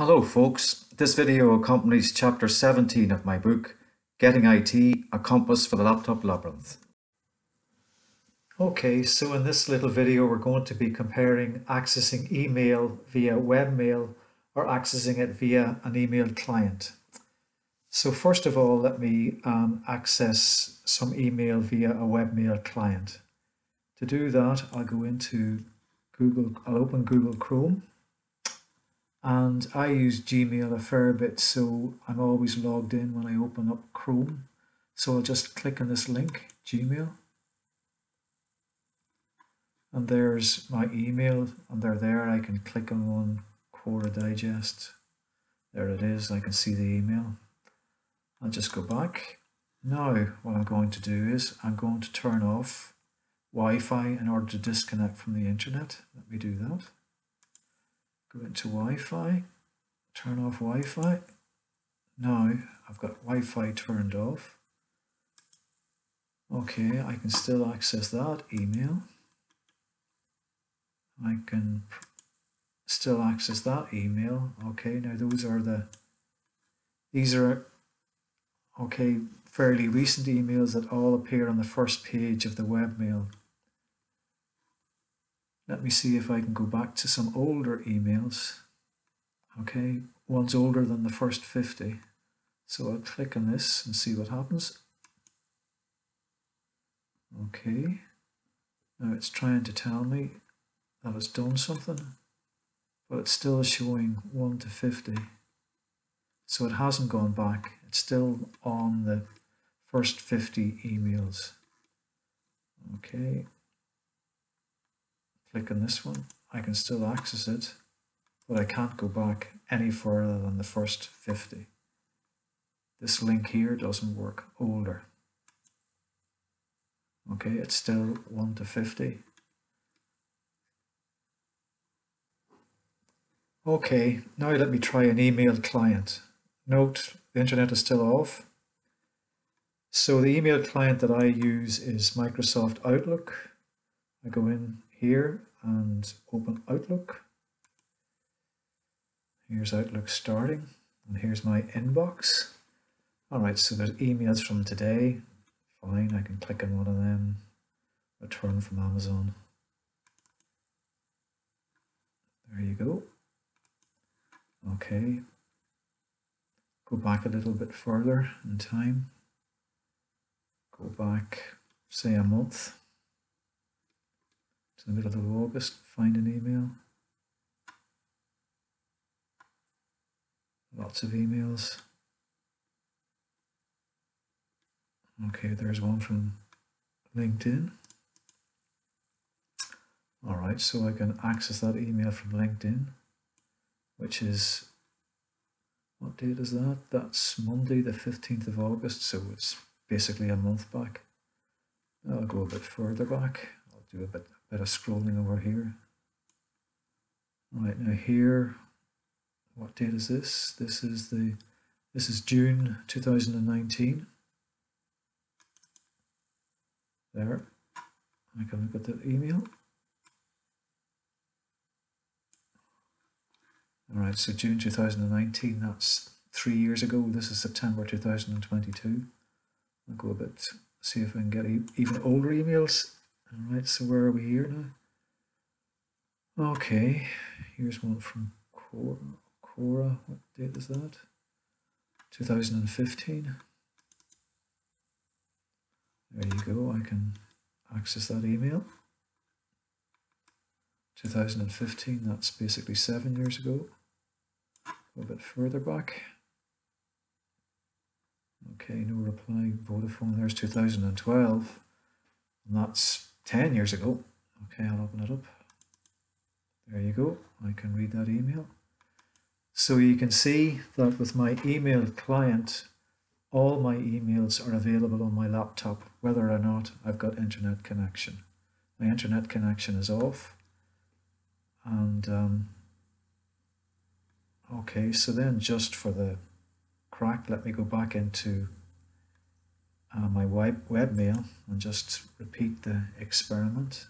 Hello folks, this video accompanies chapter 17 of my book, Getting IT, A Compass for the Laptop Labyrinth. Okay, so in this little video we're going to be comparing accessing email via webmail or accessing it via an email client. So first of all, let me access some email via a webmail client. To do that, I'll go into Google, I'll open Google Chrome. And I use Gmail a fair bit, so I'm always logged in when I open up Chrome. So I'll just click on this link, Gmail. And there's my email, and they're there. I can click on one, Quora Digest. There it is, I can see the email. I'll just go back. Now what I'm going to do is I'm going to turn off Wi-Fi in order to disconnect from the internet. Let me do that. Go into Wi-Fi, turn off Wi-Fi. Now I've got Wi-Fi turned off. Okay, I can still access that email. I can still access that email. Okay, now these are okay, fairly recent emails that all appear on the first page of the webmail. Let me see if I can go back to some older emails. Okay, one's older than the first 50. So I'll click on this and see what happens. Okay, now it's trying to tell me that it's done something, but it's still showing 1 to 50. So it hasn't gone back. It's still on the first 50 emails. Okay. Click on this one, I can still access it, but I can't go back any further than the first 50. This link here doesn't work, older. Okay, it's still 1 to 50. Okay, now let me try an email client. Note, the internet is still off. So the email client that I use is Microsoft Outlook. I go in here and open Outlook. Here's Outlook starting, and here's my inbox. All right, so there's emails from today. Fine, I can click on one of them. Return from Amazon. There you go. Okay. Go back a little bit further in time. Go back, say a month. To the middle of August, find an email. Lots of emails. Okay, there's one from LinkedIn. All right, so I can access that email from LinkedIn, which is, what date is that? That's Monday, the 15th of August, so it's basically a month back. I'll go a bit further back. I'll do a bit of scrolling over here. All right, now here, what date is this? This is June 2019. There, I can look at the email. All right, so June 2019, that's 3 years ago. This is September 2022. I'll go a bit, see if I can get even older emails. All right, so where are we here now? Okay, here's one from Quora. What date is that? 2015. There you go, I can access that email. 2015, that's basically 7 years ago. Go a bit further back. Okay, no reply, Vodafone, there's 2012. And that's 10 years ago. Okay, I'll open it up. There you go, I can read that email. So you can see that with my email client, all my emails are available on my laptop, whether or not I've got internet connection. My internet connection is off. And okay, so then just for the crack, let me go back into my webmail and just repeat the experiment.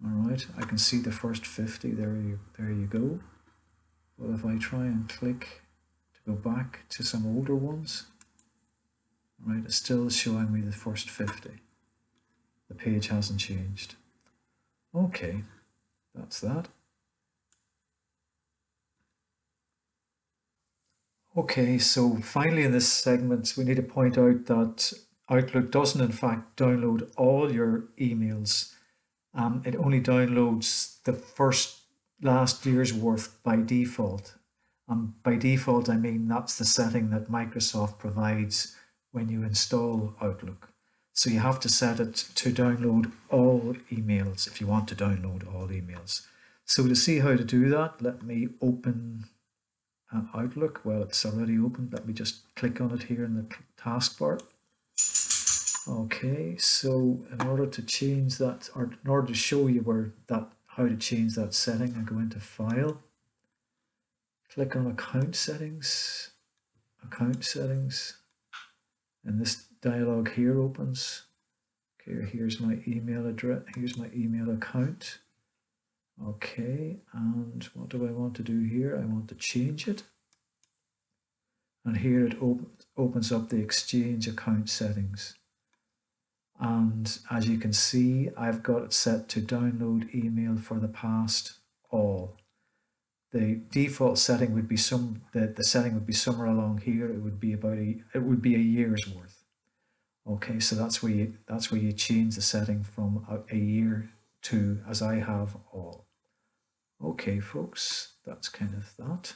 All right, I can see the first 50. There you go. But if I try and click to go back to some older ones, right, it's still showing me the first 50. The page hasn't changed. Okay, that's that. Okay, so finally in this segment, we need to point out that Outlook doesn't in fact download all your emails. It only downloads the last year's worth by default. By default, I mean that's the setting that Microsoft provides when you install Outlook. So you have to set it to download all emails if you want to download all emails. So to see how to do that, let me open Outlook. Well, it's already opened. Let me just click on it here in the taskbar. Okay, so in order to change that, or in order to show you how to change that setting, I go into File, click on Account Settings, and this dialog here opens. Okay, here's my email address, here's my email account. Okay, and what do I want to do here? I want to change it. And here it opens up the Exchange account settings. And as you can see, I've got it set to download email for the past all. The default setting would be the setting would be somewhere along here. It would be a year's worth. Okay, so that's where you change the setting from a year to, as I have, all. Okay, folks, that's kind of that.